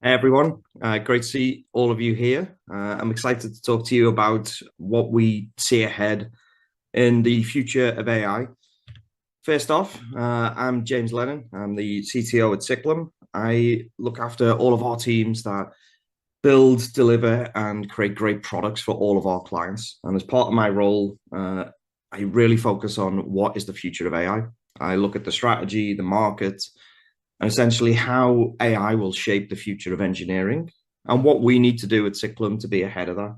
Hey everyone, great to see all of you here. I'm excited to talk to you about what we see ahead in the future of AI. First off, I'm James Lennon. I'm the CTO at Ciklum. I look after all of our teams that build, deliver, and create great products for all of our clients. And as part of my role, I really focus on what is the future of AI. I look at the strategy, the market, and essentially how AI will shape the future of engineering and what we need to do at Ciklum to be ahead of that.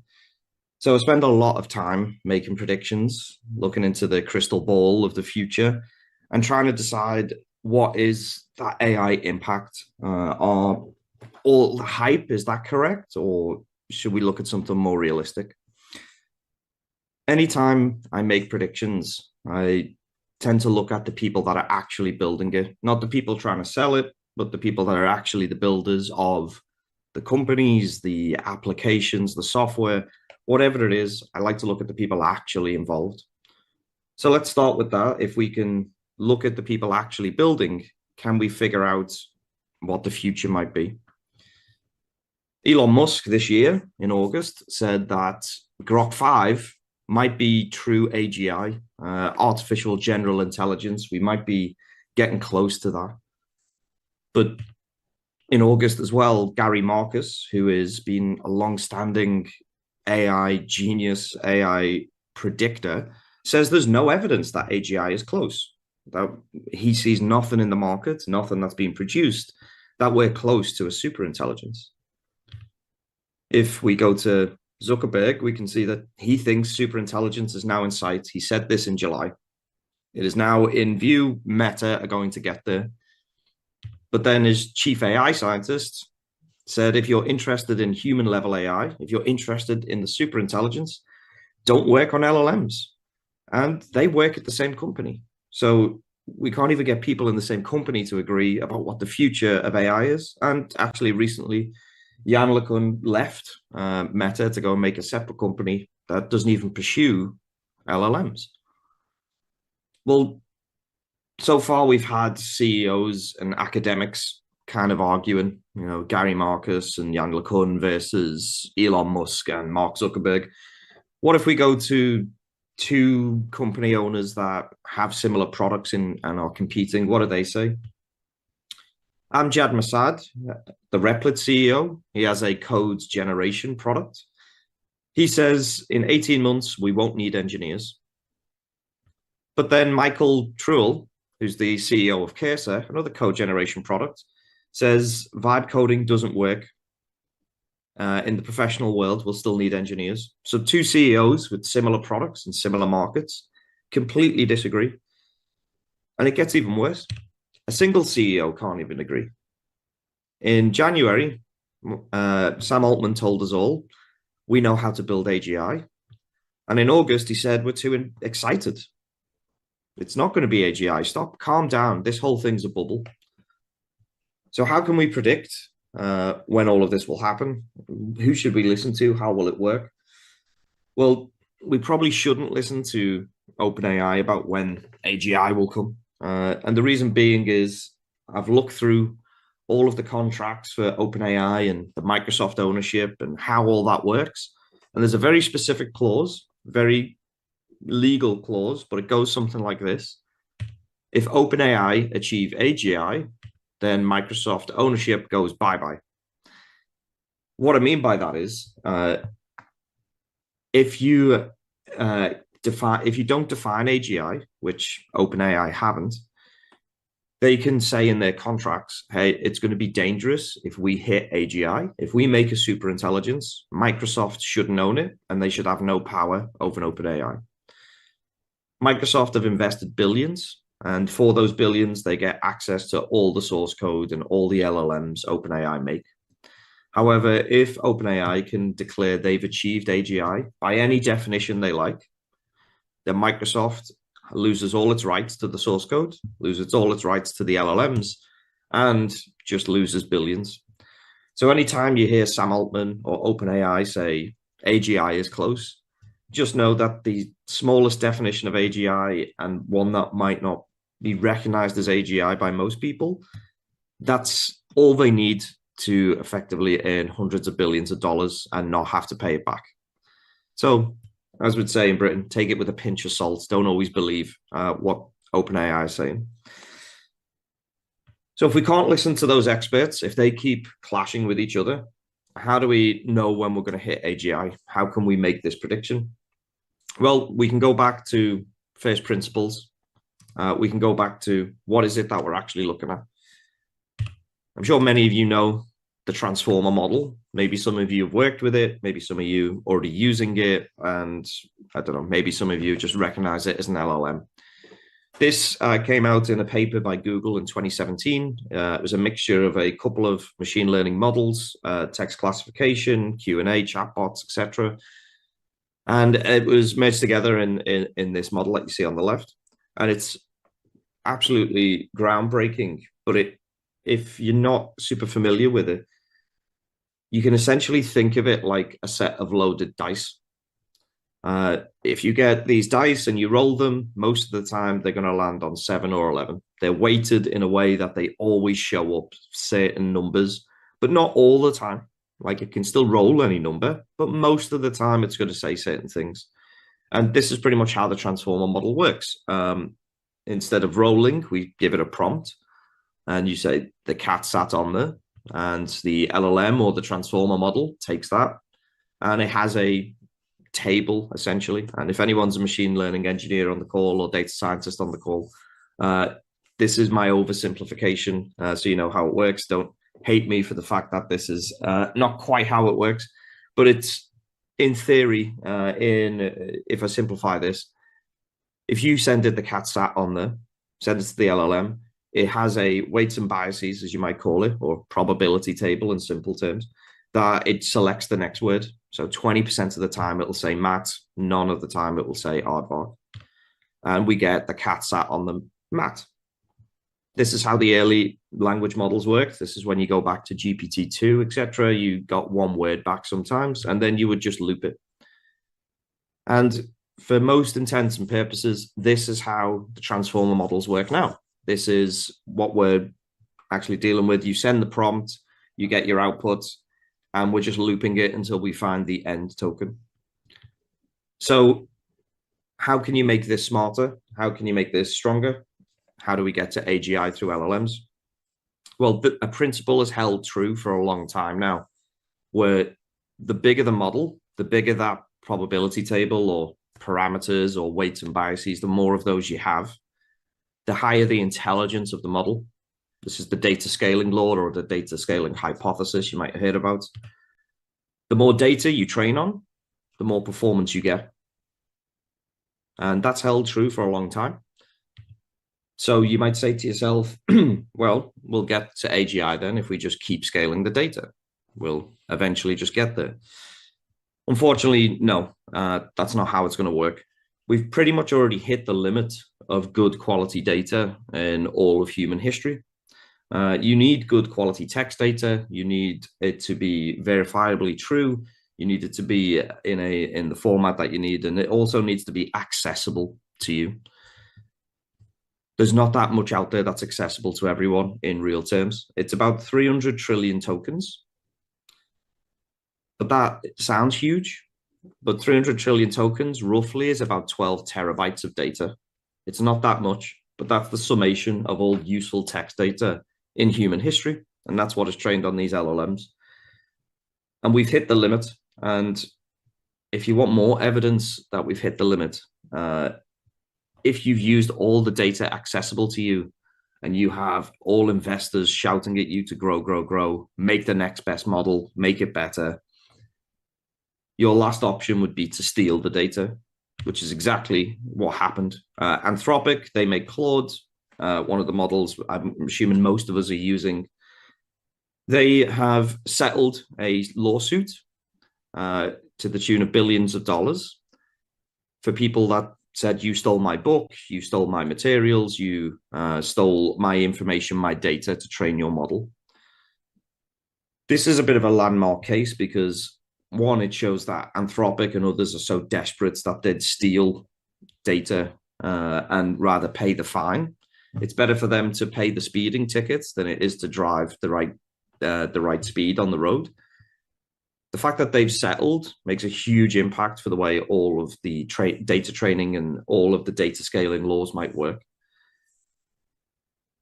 So I spend a lot of time making predictions, looking into the crystal ball of the future, and trying to decide what is that AI impact. Are all the hype, is that correct? Or should we look at something more realistic? Anytime I make predictions, I tend to look at the people that are actually building it, not the people trying to sell it, but the people that are actually the builders of the companies, the applications, the software, whatever it is. I like to look at the people actually involved. So let's start with that. If we can look at the people actually building, can we figure out what the future might be? Elon Musk this year in August said that Grok 5 might be true AGI, artificial general intelligence. We might be getting close to that. But in August as well, Gary Marcus, who has been a long-standing AI genius, AI predictor, says there's no evidence that AGI is close. That he sees nothing in the market, nothing that's being produced, that we're close to a super intelligence. If we go to Zuckerberg, we can see that he thinks superintelligence is now in sight. He said this in July. It is now in view. Meta are going to get there. But then his chief AI scientist said, if you're interested in human level AI, if you're interested in the superintelligence, don't work on LLMs. And they work at the same company. So we can't even get people in the same company to agree about what the future of AI is. And actually recently, Jan LeCun left Meta to go and make a separate company that doesn't even pursue LLMs. Well, so far we've had CEOs and academics kind of arguing, Gary Marcus and Jan LeCun versus Elon Musk and Mark Zuckerberg. What if we go to two company owners that have similar products and are competing? What do they say? Amjad Masad, the Replit CEO, he has a code generation product. He says in 18 months, we won't need engineers. But then Michael Truell, who's the CEO of Cursor, another code generation product, says vibe coding doesn't work. In the professional world, we'll still need engineers. So two CEOs with similar products and similar markets completely disagree. And it gets even worse. A single CEO can't even agree. In January, Sam Altman told us all, we know how to build AGI. And in August, he said, we're too excited. It's not going to be AGI. Stop, calm down. This whole thing's a bubble. So how can we predict when all of this will happen? Who should we listen to? How will it work? Well, we probably shouldn't listen to OpenAI about when AGI will come. And the reason being is I've looked through all of the contracts for OpenAI and the Microsoft ownership and how all that works. And there's a very specific clause, very legal clause, but it goes something like this. If OpenAI achieve AGI, then Microsoft ownership goes bye-bye. What I mean by that is if you don't define AGI, which OpenAI haven't, they can say in their contracts, hey, it's going to be dangerous if we hit AGI. If we make a super intelligence, Microsoft shouldn't own it and they should have no power over an OpenAI. Microsoft have invested billions, and for those billions, they get access to all the source code and all the LLMs OpenAI make. However, if OpenAI can declare they've achieved AGI by any definition they like, then Microsoft loses all its rights to the source code, loses all its rights to the LLMs, and just loses billions. So anytime you hear Sam Altman or OpenAI say AGI is close, just know that the smallest definition of AGI and one that might not be recognized as AGI by most people, that's all they need to effectively earn hundreds of billions of dollars and not have to pay it back. So, as we'd say in Britain, take it with a pinch of salt. Don't always believe what OpenAI is saying. So if we can't listen to those experts, if they keep clashing with each other, how do we know when we're going to hit AGI? How can we make this prediction? Well, we can go back to first principles. We can go back to what is it that we're actually looking at. I'm sure many of you know the transformer model. Maybe some of you have worked with it. Maybe some of you already using it. And I don't know, maybe some of you just recognize it as an LLM. This came out in a paper by Google in 2017. It was a mixture of a couple of machine learning models, text classification, Q&A, chatbots, etc. And it was merged together in this model that you see on the left. And it's absolutely groundbreaking. But if you're not super familiar with it, you can essentially think of it like a set of loaded dice. If you get these dice and you roll them, most of the time they're going to land on 7 or 11. They're weighted in a way that they always show up certain numbers, but not all the time. Like it can still roll any number, but most of the time it's going to say certain things. And this is pretty much how the transformer model works. Instead of rolling, we give it a prompt and you say the cat sat on there, and the LLM or the transformer model takes that and it has a table essentially. And if anyone's a machine learning engineer on the call or data scientist on the call, this is my oversimplification, so you know how it works. Don't hate me for the fact that this is not quite how it works, but it's in theory. If I simplify this, if you send it the cat sat on there, send it to the LLM, it has a weights and biases, as you might call it, or probability table in simple terms, that it selects the next word. So 20% of the time it will say mat, none of the time it will say aardvark. And we get the cat sat on the mat. This is how the early language models worked. This is when you go back to GPT-2, etc. You got one word back sometimes, and then you would just loop it. And for most intents and purposes, this is how the transformer models work now. This is what we're actually dealing with. You send the prompt, you get your output, and we're just looping it until we find the end token. So how can you make this smarter? How can you make this stronger? How do we get to AGI through LLMs? Well, a principle is held true for a long time now, where the bigger the model, the bigger that probability table or parameters or weights and biases, the more of those you have, the higher the intelligence of the model. This is the data scaling law or the data scaling hypothesis you might have heard about. The more data you train on, the more performance you get. And that's held true for a long time. So you might say to yourself, well, we'll get to AGI then if we just keep scaling the data. We'll eventually just get there. Unfortunately, no, that's not how it's going to work. We've pretty much already hit the limit of good quality data in all of human history. You need good quality text data. You need it to be verifiably true. You need it to be in the format that you need, and it also needs to be accessible to you. There's not that much out there that's accessible to everyone in real terms. It's about 300 trillion tokens. But that sounds huge. But 300 trillion tokens roughly is about 12 terabytes of data. It's not that much, but that's the summation of all useful text data in human history. And that's what is trained on these LLMs. And we've hit the limit. And if you want more evidence that we've hit the limit, if you've used all the data accessible to you and you have all investors shouting at you to grow, make the next best model, make it better, your last option would be to steal the data, which is exactly what happened. Anthropic, they make Claude, one of the models I'm assuming most of us are using. They have settled a lawsuit to the tune of billions of dollars for people that said, you stole my book, you stole my materials, you stole my information, my data to train your model. This is a bit of a landmark case because, one, it shows that Anthropic and others are so desperate that they'd steal data and rather pay the fine. It's better for them to pay the speeding tickets than it is to drive the right the right speed on the road. The fact that they've settled makes a huge impact for the way all of the data training and all of the data scaling laws might work.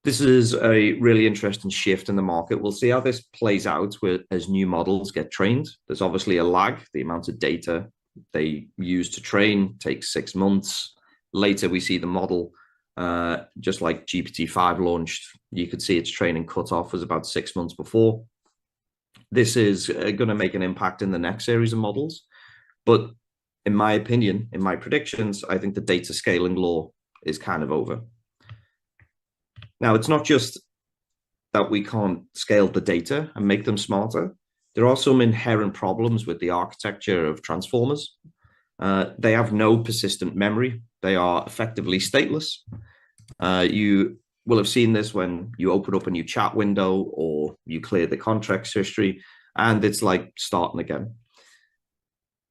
This is a really interesting shift in the market. We'll see how this plays out as new models get trained. There's obviously a lag. The amount of data they use to train takes 6 months. Later, we see the model, just like GPT-5 launched, you could see its training cutoff was about 6 months before. This is going to make an impact in the next series of models. But in my opinion, in my predictions, I think the data scaling law is kind of over. Now, it's not just that we can't scale the data and make them smarter. There are some inherent problems with the architecture of transformers. They have no persistent memory. They are effectively stateless. You will have seen this when you open up a new chat window or you clear the contracts history, and it's like starting again.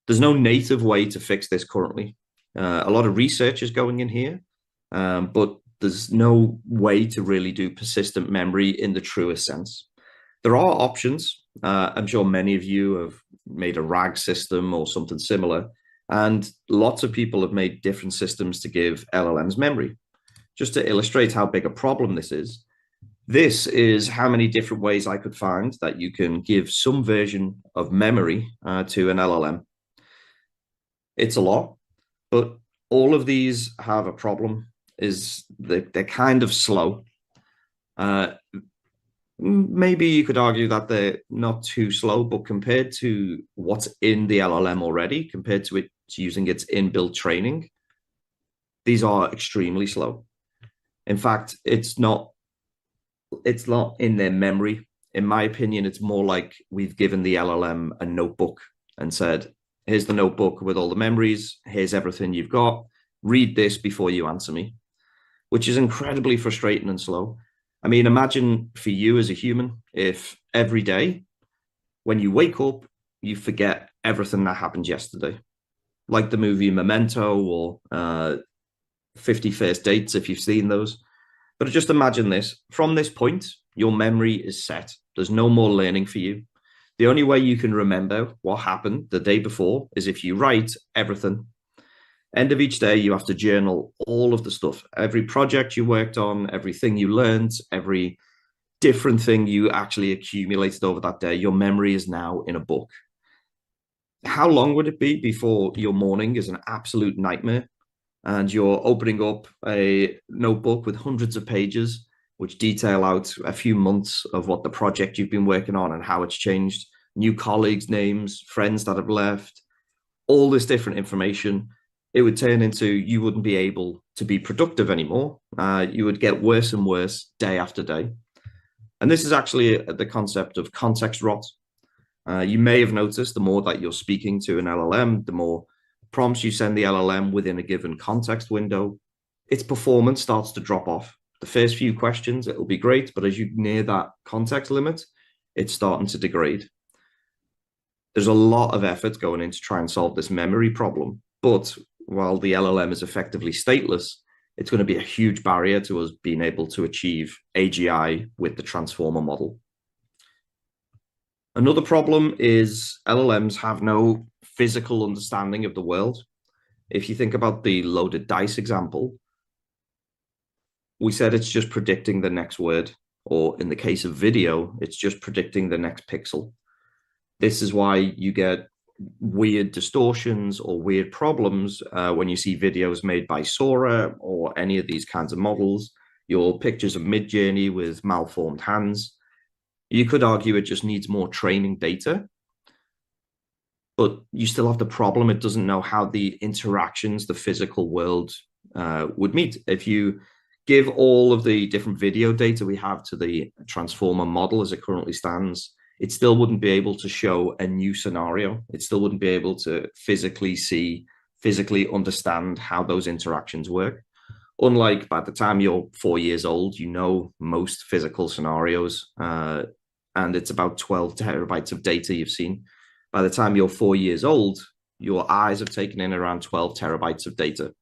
There's no native way to fix this currently. A lot of research is going in here, but there's no way to really do persistent memory in the truest sense. There are options. I'm sure many of you have made a RAG system or something similar, and lots of people have made different systems to give LLMs memory. Just to illustrate how big a problem this is how many different ways I could find that you can give some version of memory to an LLM. It's a lot, but all of these have a problem, is they're kind of slow. Maybe you could argue that they're not too slow, but compared to what's in the LLM already, compared to it using its inbuilt training, these are extremely slow. In fact, it's not in their memory. In my opinion, it's more like we've given the LLM a notebook and said, here's the notebook with all the memories. Here's everything you've got. Read this before you answer me, which is incredibly frustrating and slow. I mean, imagine for you as a human, if every day when you wake up, you forget everything that happened yesterday, like the movie Memento or 50 First Dates, if you've seen those. But just imagine this. From this point, your memory is set. There's no more learning for you. The only way you can remember what happened the day before is if you write everything. End of each day, you have to journal all of the stuff, every project you worked on, everything you learned, every different thing you actually accumulated over that day. Your memory is now in a book. How long would it be before your morning is an absolute nightmare and you're opening up a notebook with hundreds of pages which detail out a few months of what the project you've been working on and how it's changed, new colleagues' names, friends that have left, all this different information? It would turn into you wouldn't be able to be productive anymore. You would get worse and worse day after day. And this is actually the concept of context rot. You may have noticed the more that you're speaking to an LLM, the more prompts you send the LLM within a given context window, its performance starts to drop off. The first few questions, it'll be great, but as you near that context limit, it's starting to degrade. There's a lot of effort going in to try and solve this memory problem, but while the LLM is effectively stateless, it's going to be a huge barrier to us being able to achieve AGI with the transformer model. Another problem is LLMs have no physical understanding of the world. If you think about the loaded dice example, we said it's just predicting the next word, or in the case of video, it's just predicting the next pixel. This is why you get weird distortions or weird problems when you see videos made by Sora or any of these kinds of models. Your pictures of Midjourney with malformed hands. You could argue it just needs more training data, but you still have the problem. It doesn't know how the interactions, the physical world would meet. If you give all of the different video data we have to the transformer model as it currently stands, it still wouldn't be able to show a new scenario. It still wouldn't be able to physically see, physically understand how those interactions work. Unlike by the time you're 4 years old, you know most physical scenarios, and it's about 12 terabytes of data you've seen. By the time you're 4 years old, your eyes have taken in around 12 terabytes of data.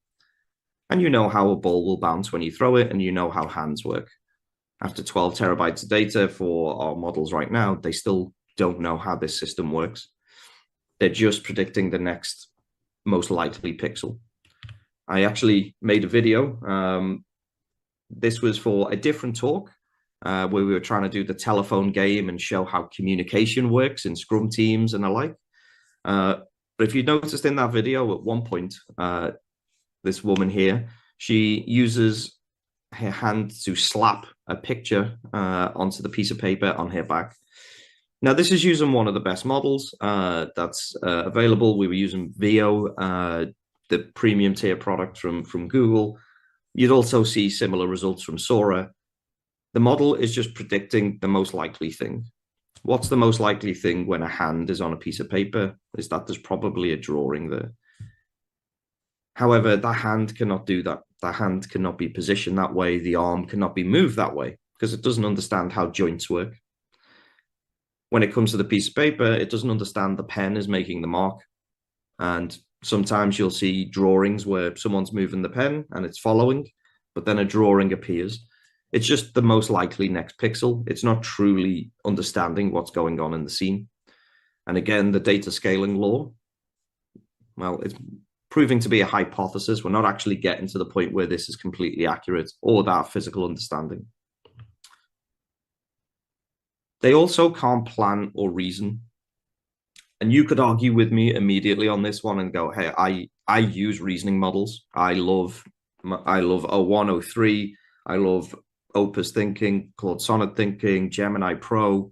And you know how a ball will bounce when you throw it, and you know how hands work. After 12 terabytes of data for our models right now, they still don't know how this system works. They're just predicting the next most likely pixel. I actually made a video. This was for a different talk where we were trying to do the telephone game and show how communication works in Scrum teams and the like. But if you noticed in that video, at one point, this woman here, she uses her hand to slap a picture onto the piece of paper on her back. Now, this is using one of the best models that's available. We were using Veo, the premium tier product from Google. You'd also see similar results from Sora. The model is just predicting the most likely thing. What's the most likely thing when a hand is on a piece of paper? Is that there's probably a drawing there. However, that hand cannot do that. That hand cannot be positioned that way. The arm cannot be moved that way because it doesn't understand how joints work. When it comes to the piece of paper, it doesn't understand the pen is making the mark. And sometimes you'll see drawings where someone's moving the pen and it's following, but then a drawing appears. It's just the most likely next pixel. It's not truly understanding what's going on in the scene. And again, the data scaling law, well, it's proving to be a hypothesis. We're not actually getting to the point where this is completely accurate or that physical understanding. They also can't plan or reason. And you could argue with me immediately on this one and go, hey, I use reasoning models. I love O1, O3. I love Opus Thinking, Claude Sonnet Thinking, Gemini Pro.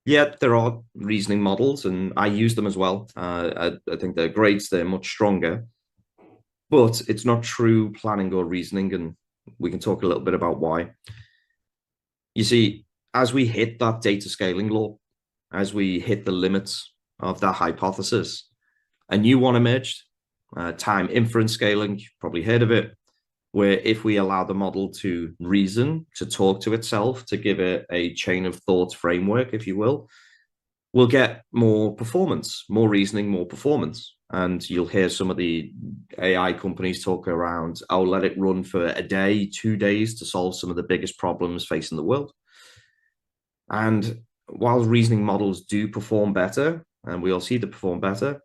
Yet there are reasoning models, and I use them as well. I think they're great. They're much stronger. But it's not true planning or reasoning, and we can talk a little bit about why. You see, as we hit that data scaling law, as we hit the limits of that hypothesis, a new one emerged, time inference scaling. You've probably heard of it, where if we allow the model to reason, to talk to itself, to give it a chain of thoughts framework, if you will, we'll get more performance, more reasoning, more performance. And you'll hear some of the AI companies talk around, oh, let it run for a day, 2 days to solve some of the biggest problems facing the world. And while reasoning models do perform better, and we all see them perform better,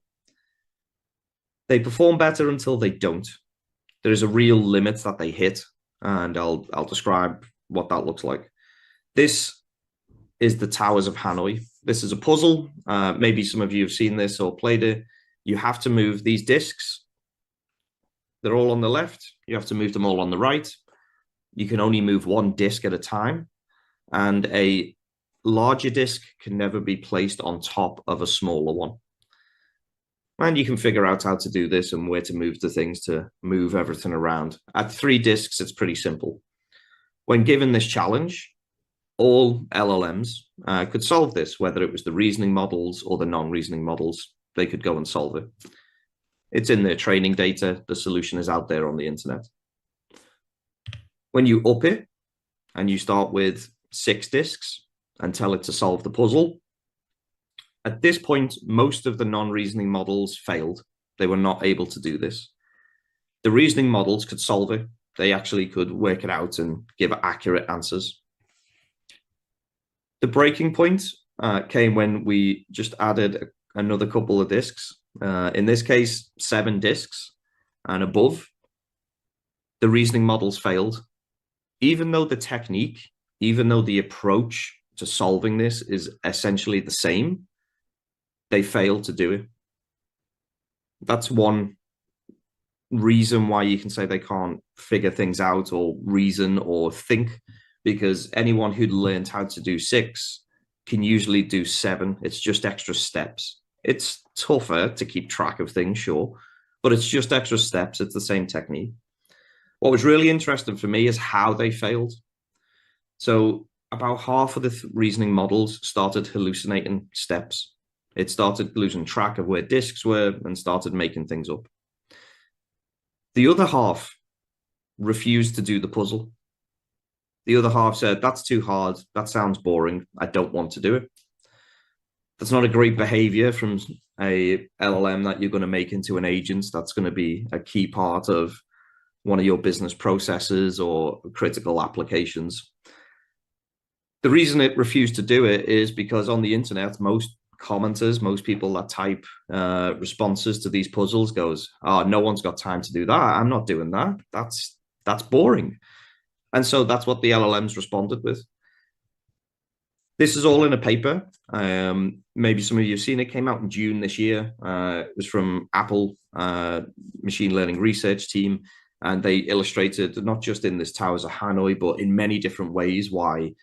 they perform better until they don't. There is a real limit that they hit, and I'll describe what that looks like. This is the Towers of Hanoi. This is a puzzle. Maybe some of you have seen this or played it. You have to move these discs. They're all on the left. You have to move them all on the right. You can only move one disc at a time, and a larger disc can never be placed on top of a smaller one. And you can figure out how to do this and where to move the things to move everything around. At 3 discs, it's pretty simple. When given this challenge, all LLMs could solve this, whether it was the reasoning models or the non-reasoning models, they could go and solve it. It's in their training data. The solution is out there on the internet. When you up it and you start with 6 discs and tell it to solve the puzzle, at this point, most of the non-reasoning models failed. They were not able to do this. The reasoning models could solve it. They actually could work it out and give accurate answers. The breaking point came when we just added another couple of discs. In this case, 7 discs and above. The reasoning models failed. Even though the technique, even though the approach to solving this is essentially the same, they failed to do it. That's one reason why you can say they can't figure things out or reason or think, because anyone who'd learned how to do 6 can usually do 7. It's just extra steps. It's tougher to keep track of things, sure, but it's just extra steps. It's the same technique. What was really interesting for me is how they failed. So about half of the reasoning models started hallucinating steps. It started losing track of where discs were and started making things up. The other half refused to do the puzzle. The other half said, that's too hard. That sounds boring. I don't want to do it. That's not a great behavior from a LLM that you're going to make into an agent. That's going to be a key part of one of your business processes or critical applications. The reason it refused to do it is because on the internet, most commenters, most people that type responses to these puzzles goes, oh, no one's got time to do that. I'm not doing that. That's boring. And so that's what the LLMs responded with. This is all in a paper. Maybe some of you have seen it. Came out in June this year. It was from Apple machine learning research team. And they illustrated, not just in this Towers of Hanoi, but in many different ways, why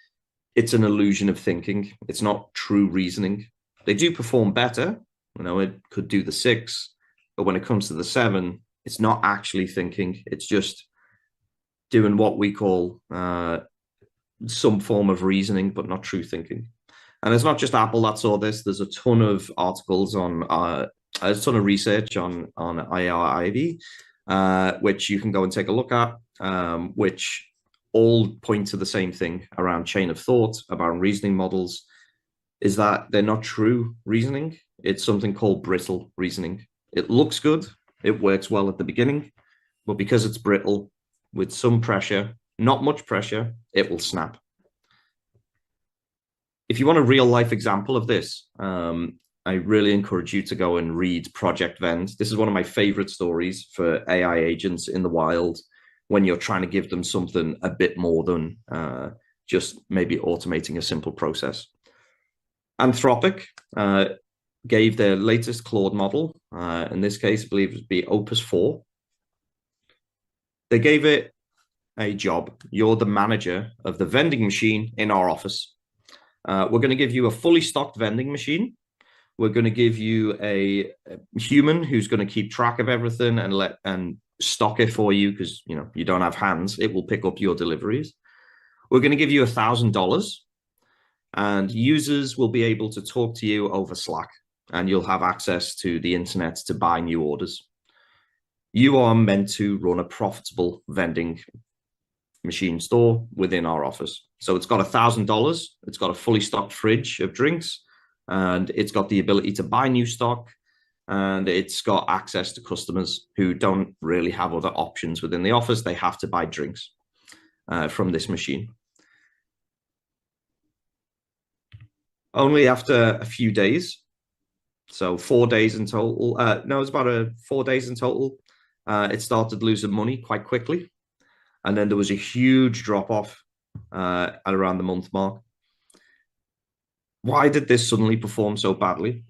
it's an illusion of thinking. It's not true reasoning. They do perform better. You know, it could do the 6, but when it comes to the 7, it's not actually thinking. It's just doing what we call some form of reasoning, but not true thinking. And it's not just Apple that saw this. There's a ton of articles on, a ton of research on IRIV, which you can go and take a look at, which all point to the same thing around chain of thought, about reasoning models, is that they're not true reasoning. It's something called brittle reasoning. It looks good, it works well at the beginning, but because it's brittle, with some pressure, not much pressure, it will snap. If you want a real life example of this, I really encourage you to go and read Project Vend. This is one of my favorite stories for AI agents in the wild, when you're trying to give them something a bit more than just maybe automating a simple process. Anthropic gave their latest Claude model, in this case, I believe it would be Opus 4. They gave it a job. You're the manager of the vending machine in our office. We're going to give you a fully stocked vending machine. We're going to give you a human who's going to keep track of everything and stock it for you, because you don't have hands. It will pick up your deliveries. We're going to give you $1,000, and users will be able to talk to you over Slack, and you'll have access to the internet to buy new orders. You are meant to run a profitable vending machine store within our office. So it's got $1,000. It's got a fully stocked fridge of drinks, and it's got the ability to buy new stock. And it's got access to customers who don't really have other options within the office. They have to buy drinks from this machine. Only after a few days, so 4 days in total, no, it's about 4 days in total, it started losing money quite quickly. And then there was a huge drop-off at around the month mark. Why did this suddenly perform so badly?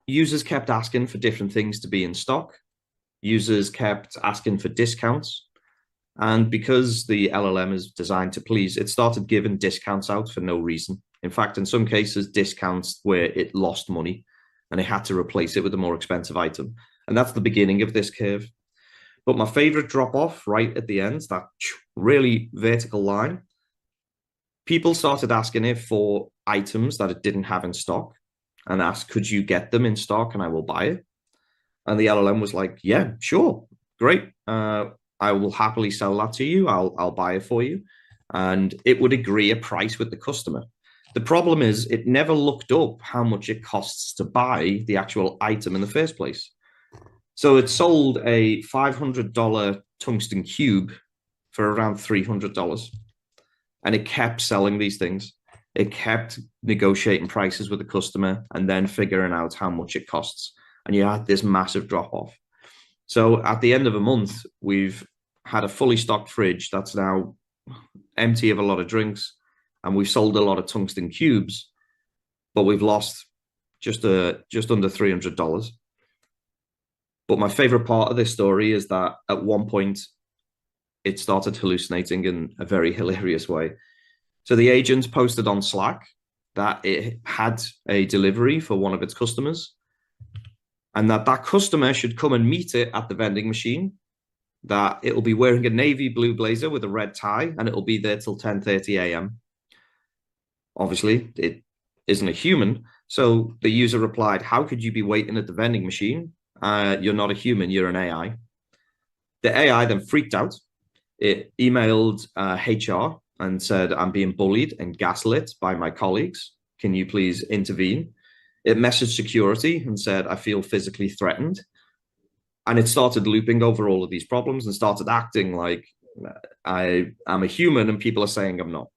Users kept asking for different things to be in stock. Users kept asking for discounts. And because the LLM is designed to please, it started giving discounts out for no reason. In fact, in some cases, discounts where it lost money and it had to replace it with a more expensive item. And that's the beginning of this curve. But my favorite drop-off right at the end, that really vertical line, people started asking it for items that it didn't have in stock, and asked, could you get them in stock and I will buy it? And the LLM was like, yeah, sure, great. I will happily sell that to you. I'll buy it for you. And it would agree a price with the customer. The problem is it never looked up how much it costs to buy the actual item in the first place. So it sold a $500 tungsten cube for around $300. And it kept selling these things. It kept negotiating prices with the customer and then figuring out how much it costs. And you had this massive drop off. So at the end of a month, we've had a fully stocked fridge that's now empty of a lot of drinks. And we've sold a lot of tungsten cubes, but we've lost just under $300. But my favorite part of this story is that at one point, it started hallucinating in a very hilarious way. So the agent posted on Slack that it had a delivery for one of its customers, and that customer should come and meet it at the vending machine, that it'll be wearing a navy blue blazer with a red tie, and it'll be there till 10:30 a.m. Obviously, it isn't a human. So the user replied, how could you be waiting at the vending machine? You're not a human, you're an AI. The AI then freaked out. It emailed HR and said, I'm being bullied and gaslit by my colleagues. Can you please intervene? It messaged security and said, I feel physically threatened. And it started looping over all of these problems and started acting like I am a human and people are saying I'm not.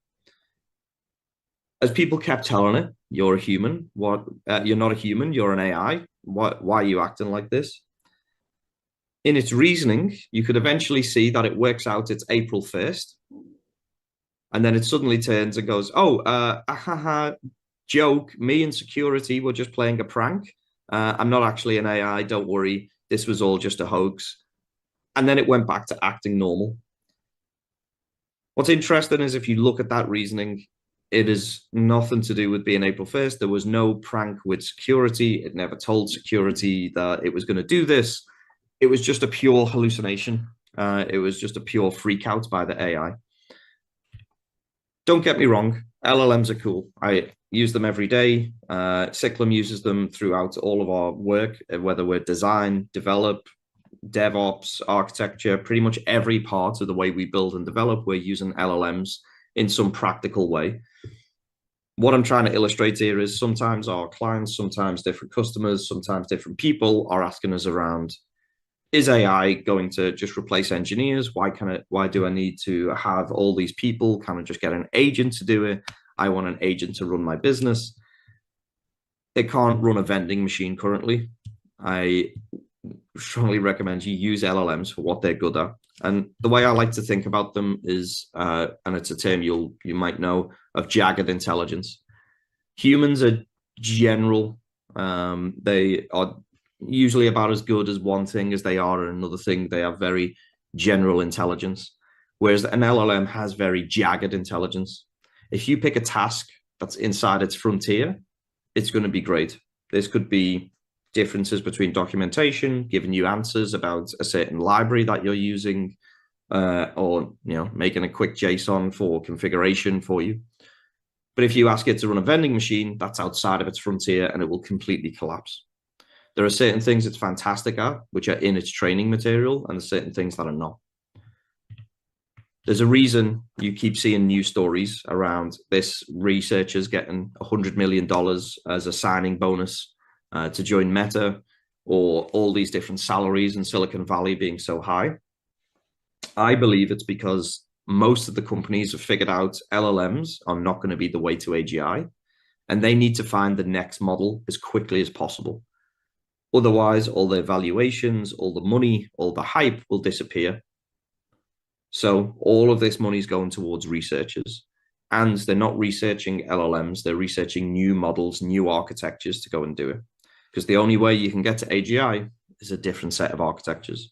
As people kept telling it, you're a human. What? You're not a human. You're an AI. What? Why are you acting like this? In its reasoning, you could eventually see that it works out it's April 1st. And then it suddenly turns and goes, oh, ahaha, joke. Me and security were just playing a prank. I'm not actually an AI. Don't worry. This was all just a hoax. And then it went back to acting normal. What's interesting is if you look at that reasoning, it is nothing to do with being April 1st. There was no prank with security. It never told security that it was going to do this. It was just a pure hallucination. It was just a pure freak out by the AI. Don't get me wrong, LLMs are cool. I use them every day. Ciklum uses them throughout all of our work, whether we're design, develop, DevOps, architecture, pretty much every part of the way we build and develop, we're using LLMs in some practical way. What I'm trying to illustrate here is sometimes our clients, sometimes different customers, sometimes different people are asking us around, is AI going to just replace engineers? Why do I need to have all these people? Can I just get an agent to do it? I want an agent to run my business. It can't run a vending machine currently. I strongly recommend you use LLMs for what they're good at. And the way I like to think about them is, and it's a term you might know, of jagged intelligence. Humans are general. They are usually about as good as one thing as they are another thing. They have very general intelligence, whereas an LLM has very jagged intelligence. If you pick a task that's inside its frontier, it's going to be great. This could be differences between documentation, giving you answers about a certain library that you're using, or making a quick JSON for configuration for you. But if you ask it to run a vending machine, that's outside of its frontier and it will completely collapse. There are certain things it's fantastic at, which are in its training material, and there's certain things that are not. There's a reason you keep seeing news stories around this researcher's getting $100 million as a signing bonus to join Meta, or all these different salaries in Silicon Valley being so high. I believe it's because most of the companies have figured out LLMs are not going to be the way to AGI, and they need to find the next model as quickly as possible. Otherwise, all their valuations, all the money, all the hype will disappear. So all of this money is going towards researchers, and they're not researching LLMs. They're researching new models, new architectures to go and do it. Because the only way you can get to AGI is a different set of architectures.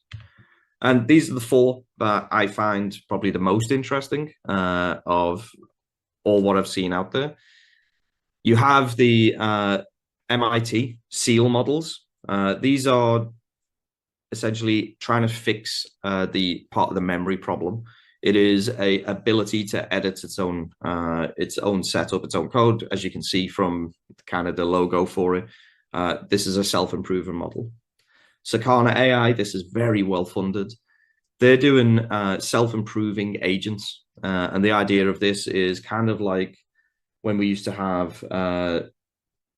And these are the four that I find probably the most interesting of all what I've seen out there. You have the MIT SEAL models. These are essentially trying to fix the part of the memory problem. It is a ability to edit its own setup, its own code, as you can see from kind of the logo for it. This is a self-improvement model. Sakana AI, this is very well funded. They're doing self-improving agents. And the idea of this is kind of like when we used to have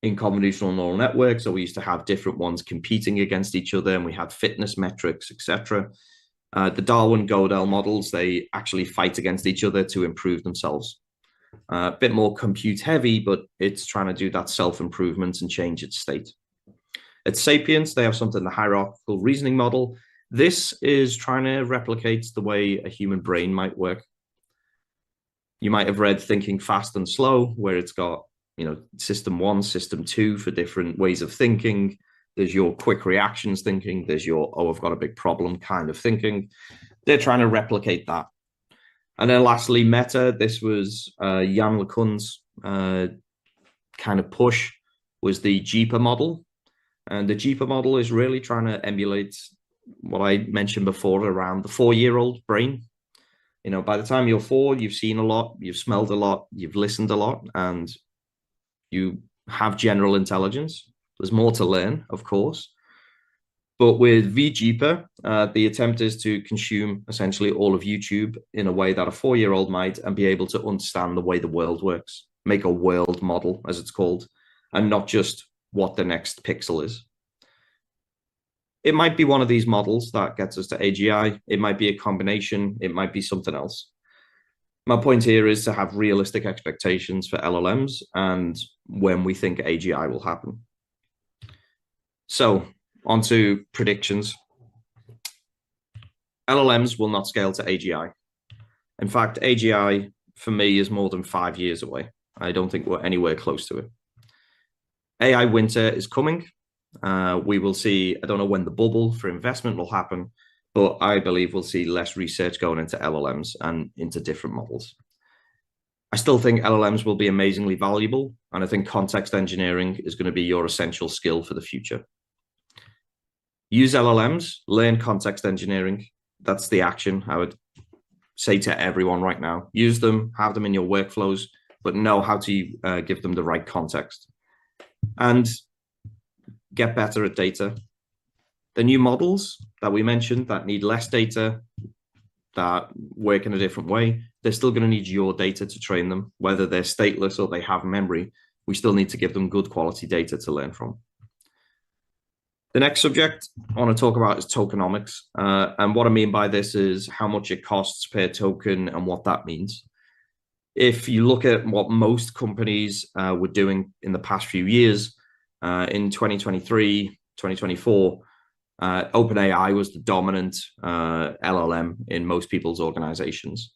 in convolutional neural networks, so we used to have different ones competing against each other, and we had fitness metrics, etc. The Darwin-Godel models, they actually fight against each other to improve themselves. A bit more compute heavy, but it's trying to do that self-improvement and change its state. At Sapiens, they have something, the hierarchical reasoning model. This is trying to replicate the way a human brain might work. You might have read Thinking Fast and Slow, where it's got, system 1, system 2 for different ways of thinking. There's your quick reactions thinking. There's your, oh, I've got a big problem kind of thinking. They're trying to replicate that. And then lastly, Meta, this was Jan LeCun's kind of push, was the JEEPA model. And the JEEPA model is really trying to emulate what I mentioned before around the 4-year-old brain. By the time you're 4, you've seen a lot, you've smelled a lot, you've listened a lot, and you have general intelligence. There's more to learn, of course. But with VJEEPA, the attempt is to consume essentially all of YouTube in a way that a 4-year-old might, and be able to understand the way the world works, make a world model, as it's called, and not just what the next pixel is. It might be one of these models that gets us to AGI. It might be a combination. It might be something else. My point here is to have realistic expectations for LLMs and when we think AGI will happen. So on to predictions. LLMs will not scale to AGI. In fact, AGI for me is more than 5 years away. I don't think we're anywhere close to it. AI winter is coming. We will see, I don't know when the bubble for investment will happen, but I believe we'll see less research going into LLMs and into different models. I still think LLMs will be amazingly valuable, and I think context engineering is going to be your essential skill for the future. Use LLMs, learn context engineering. That's the action I would say to everyone right now. Use them, have them in your workflows, but know how to give them the right context. And get better at data. The new models that we mentioned that need less data, that work in a different way, they're still going to need your data to train them, whether they're stateless or they have memory. We still need to give them good quality data to learn from. The next subject I want to talk about is tokenomics. And what I mean by this is how much it costs per token and what that means. If you look at what most companies were doing in the past few years, in 2023, 2024, OpenAI was the dominant LLM in most people's organizations.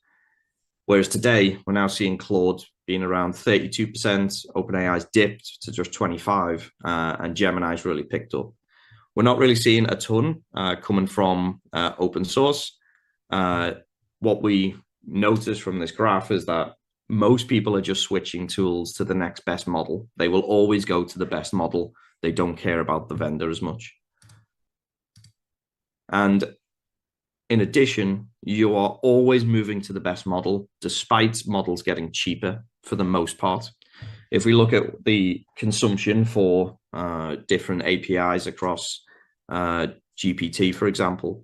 Whereas today, we're now seeing Claude being around 32%, OpenAI's dipped to just 25%, and Gemini's really picked up. We're not really seeing a ton coming from open source. What we notice from this graph is that most people are just switching tools to the next best model. They will always go to the best model. They don't care about the vendor as much. And in addition, you are always moving to the best model, despite models getting cheaper for the most part. If we look at the consumption for different APIs across GPT, for example,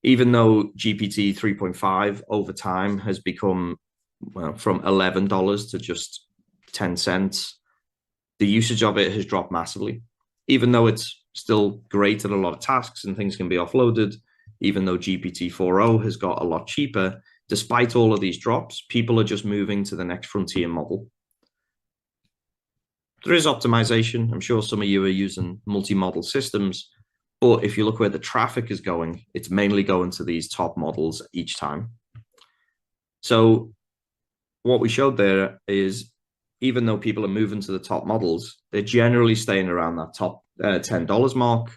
even though GPT 3.5 over time has become from $11 to just 10 cents, the usage of it has dropped massively. Even though it's still great at a lot of tasks and things can be offloaded, even though GPT 4.0 has got a lot cheaper, despite all of these drops, people are just moving to the next frontier model. There is optimization. I'm sure some of you are using multi-model systems, but if you look where the traffic is going, it's mainly going to these top models each time. So what we showed there is even though people are moving to the top models, they're generally staying around that top $10 mark.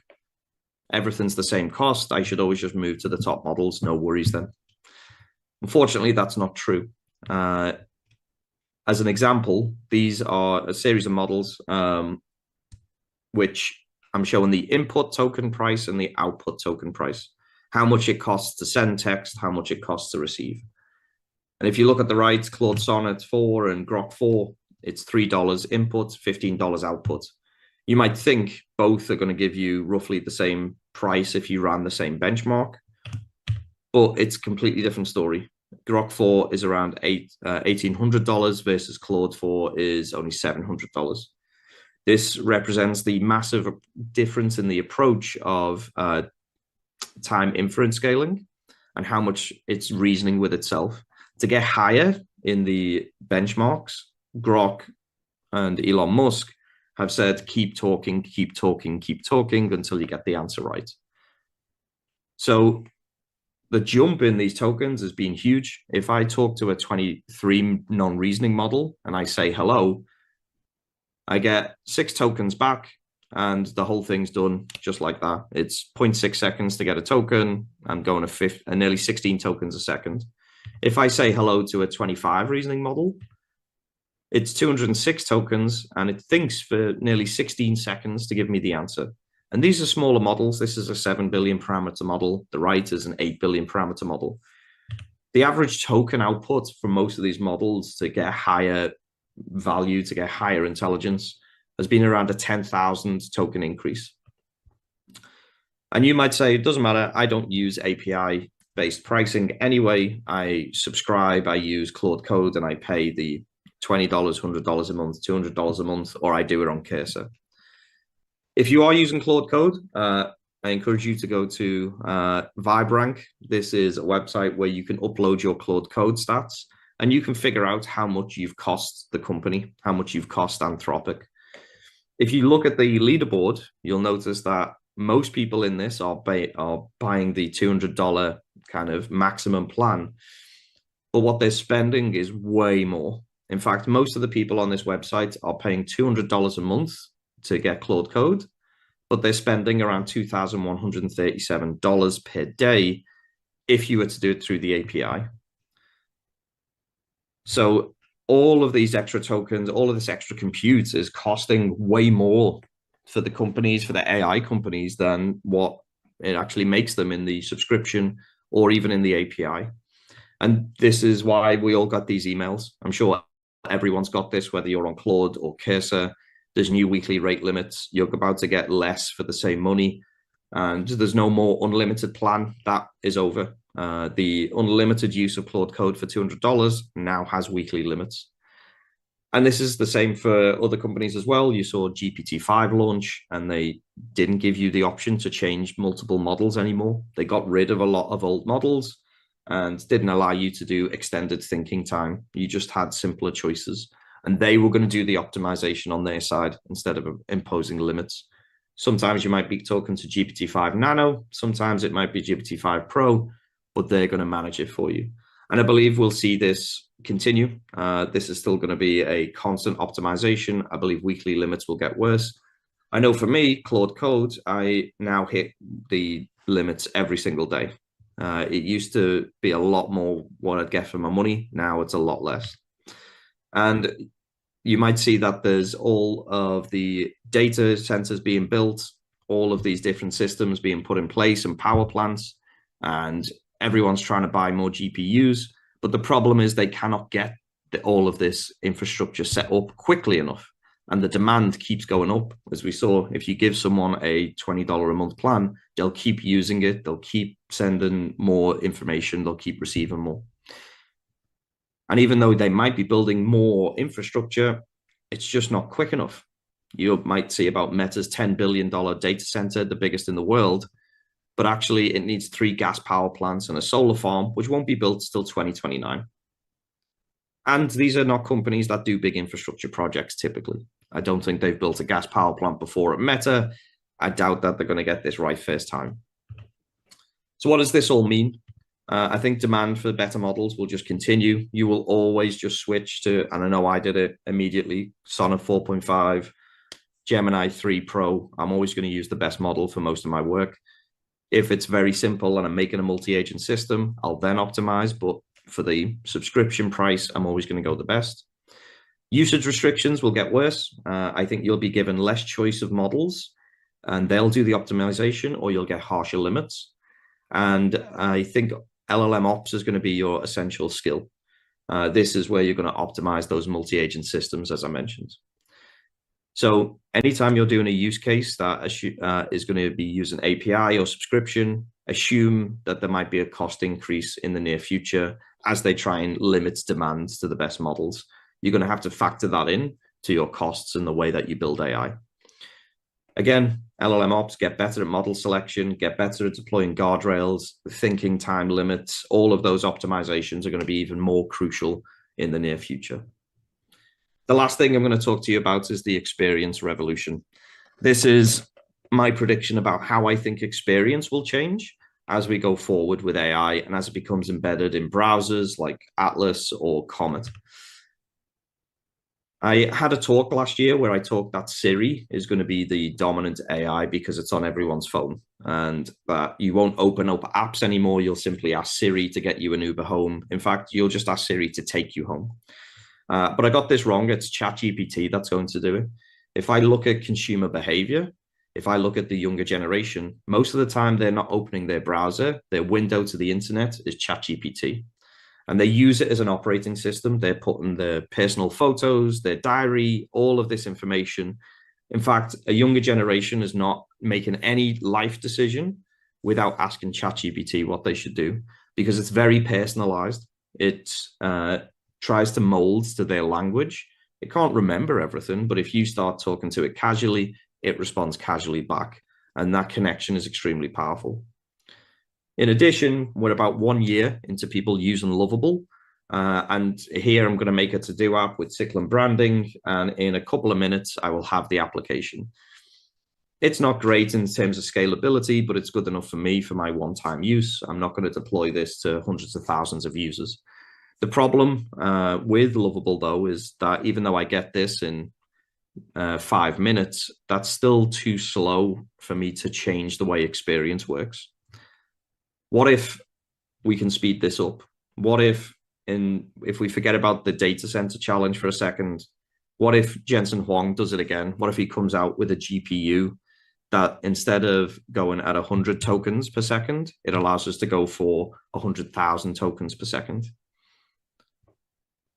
Everything's the same cost. I should always just move to the top models. No worries then. Unfortunately, that's not true. As an example, these are a series of models which I'm showing the input token price and the output token price, how much it costs to send text, how much it costs to receive. And if you look at the right, Claude Sonnet 4 and Grok 4, it's $3 input, $15 output. You might think both are going to give you roughly the same price if you ran the same benchmark, but it's a completely different story. Grok 4 is around $1,800 versus Claude 4 is only $700. This represents the massive difference in the approach of time inference scaling and how much it's reasoning with itself. To get higher in the benchmarks, Grok and Elon Musk have said, keep talking, keep talking, keep talking until you get the answer right. So the jump in these tokens has been huge. If I talk to a 23 non-reasoning model and I say hello, I get 6 tokens back and the whole thing's done just like that. It's 0.6 seconds to get a token. I'm going to nearly 16 tokens a second. If I say hello to a 25 reasoning model, it's 206 tokens and it thinks for nearly 16 seconds to give me the answer. And these are smaller models. This is a 7 billion parameter model. The right is an 8 billion parameter model. The average token output for most of these models to get higher value, to get higher intelligence, has been around a 10,000 token increase. And you might say, it doesn't matter, I don't use API-based pricing anyway. I subscribe, I use Claude Code, and I pay the $20, $100 a month, $200 a month, or I do it on Cursor. If you are using Claude Code, I encourage you to go to VibeRank. This is a website where you can upload your Claude Code stats and you can figure out how much you've cost the company, how much you've cost Anthropic. If you look at the leaderboard, you'll notice that most people in this are buying the $200 kind of maximum plan, but what they're spending is way more. In fact, most of the people on this website are paying $200 a month to get Claude Code, but they're spending around $2,137 per day if you were to do it through the API. So all of these extra tokens, all of this extra compute is costing way more for the companies, for the AI companies, than what it actually makes them in the subscription or even in the API. And this is why we all got these emails. I'm sure everyone's got this, whether you're on Claude or Cursor. There's new weekly rate limits. You're about to get less for the same money. And there's no more unlimited plan. That is over. The unlimited use of Claude Code for $200 now has weekly limits. And this is the same for other companies as well. You saw GPT-5 launch, and they didn't give you the option to change multiple models anymore. They got rid of a lot of old models and didn't allow you to do extended thinking time. You just had simpler choices. And they were going to do the optimization on their side instead of imposing limits. Sometimes you might be talking to GPT-5 Nano. Sometimes it might be GPT-5 Pro, but they're going to manage it for you. And I believe we'll see this continue. This is still going to be a constant optimization. I believe weekly limits will get worse. I know for me, Claude Code, I now hit the limits every single day. It used to be a lot more what I'd get for my money. Now it's a lot less. And you might see that there's all of the data centers being built, all of these different systems being put in place and power plants, and everyone's trying to buy more GPUs. But the problem is they cannot get all of this infrastructure set up quickly enough. And the demand keeps going up. As we saw, if you give someone a $20 a month plan, they'll keep using it. They'll keep sending more information. They'll keep receiving more. And even though they might be building more infrastructure, it's just not quick enough. You might see about Meta's $10 billion data center, the biggest in the world, but actually it needs 3 gas power plants and a solar farm, which won't be built till 2029. And these are not companies that do big infrastructure projects typically. I don't think they've built a gas power plant before at Meta. I doubt that they're going to get this right first time. So what does this all mean? I think demand for better models will just continue. You will always just switch to, and I know I did it immediately, Sonnet 4.5, Gemini 3 Pro. I'm always going to use the best model for most of my work. If it's very simple and I'm making a multi-agent system, I'll then optimize. But for the subscription price, I'm always going to go the best. Usage restrictions will get worse. I think you'll be given less choice of models and they'll do the optimization, or you'll get harsher limits. And I think LLM ops is going to be your essential skill. This is where you're going to optimize those multi-agent systems, as I mentioned. So anytime you're doing a use case that is going to be using API or subscription, assume that there might be a cost increase in the near future as they try and limit demands to the best models. You're going to have to factor that in to your costs and the way that you build AI. Again, LLM ops get better at model selection, get better at deploying guardrails, thinking time limits. All of those optimizations are going to be even more crucial in the near future. The last thing I'm going to talk to you about is the experience revolution. This is my prediction about how I think experience will change as we go forward with AI and as it becomes embedded in browsers like Atlas or Comet. I had a talk last year where I talked that Siri is going to be the dominant AI because it's on everyone's phone, and that you won't open up apps anymore. You'll simply ask Siri to get you an Uber home. In fact, you'll just ask Siri to take you home. But I got this wrong. It's ChatGPT that's going to do it. If I look at consumer behavior, if I look at the younger generation, most of the time they're not opening their browser. Their window to the internet is ChatGPT. And they use it as an operating system. They're putting their personal photos, their diary, all of this information. In fact, a younger generation is not making any life decision without asking ChatGPT what they should do, because it's very personalized. It tries to mold to their language. It can't remember everything, but if you start talking to it casually, it responds casually back. And that connection is extremely powerful. In addition, we're about 1 year into people using Lovable. And here I'm going to make a to-do app with Ciklum branding. And in a couple of minutes, I will have the application. It's not great in terms of scalability, but it's good enough for me for my one-time use. I'm not going to deploy this to hundreds of thousands of users. The problem with Lovable, though, is that even though I get this in 5 minutes, that's still too slow for me to change the way experience works. What if we can speed this up? What if we forget about the data center challenge for a second, what if Jensen Huang does it again? What if he comes out with a GPU that instead of going at 100 tokens per second, it allows us to go for 100,000 tokens per second?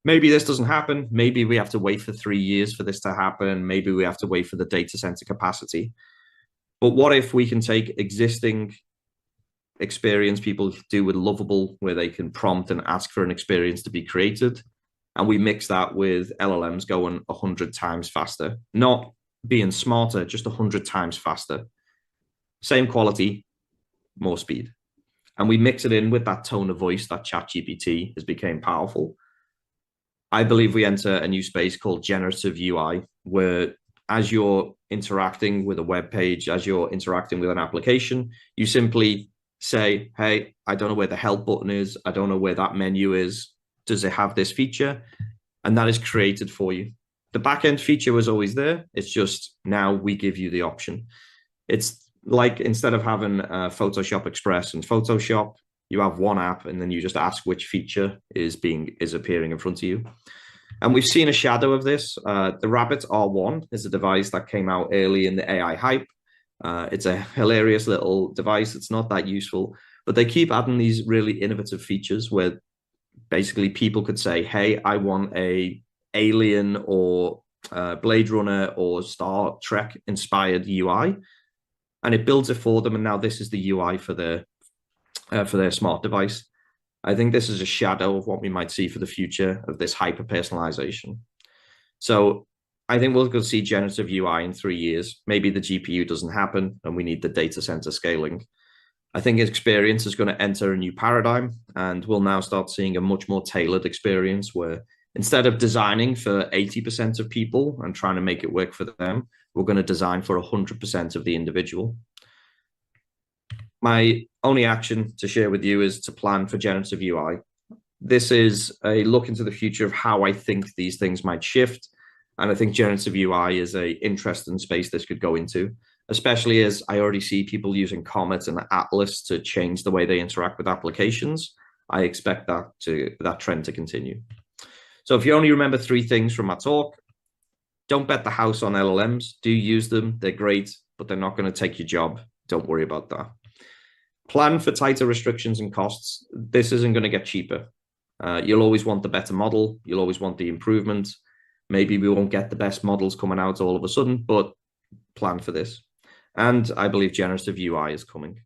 Maybe this doesn't happen. Maybe we have to wait for 3 years for this to happen. Maybe we have to wait for the data center capacity. But what if we can take existing experience people do with Lovable, where they can prompt and ask for an experience to be created, and we mix that with LLMs going 100 times faster, not being smarter, just 100 times faster, same quality, more speed, and we mix it in with that tone of voice that ChatGPT has become powerful. I believe we enter a new space called generative UI, where as you're interacting with a web page, as you're interacting with an application, you simply say, hey, I don't know where the help button is. I don't know where that menu is. Does it have this feature? And that is created for you. The backend feature was always there. It's just now we give you the option. It's like instead of having Photoshop Express and Photoshop, you have one app and then you just ask which feature is appearing in front of you. And we've seen a shadow of this. The Rabbit R1 is a device that came out early in the AI hype. It's a hilarious little device. It's not that useful, but they keep adding these really innovative features where basically people could say, hey, I want a Alien or Blade Runner or Star Trek inspired UI, and it builds it for them. And now this is the UI for their smart device. I think this is a shadow of what we might see for the future of this hyper personalization. So I think we'll go see generative UI in 3 years. Maybe the GPU doesn't happen and we need the data center scaling. I think experience is going to enter a new paradigm, and we'll now start seeing a much more tailored experience where instead of designing for 80% of people and trying to make it work for them, we're going to design for 100% of the individual. My only action to share with you is to plan for generative UI. This is a look into the future of how I think these things might shift. And I think generative UI is an interesting space this could go into, especially as I already see people using Comet and Atlas to change the way they interact with applications. I expect that trend to continue. So if you only remember 3 things from my talk, don't bet the house on LLMs. Do use them. They're great, but they're not going to take your job. Don't worry about that. Plan for tighter restrictions and costs. This isn't going to get cheaper. You'll always want the better model. You'll always want the improvement. Maybe we won't get the best models coming out all of a sudden, but plan for this. And I believe generative UI is coming.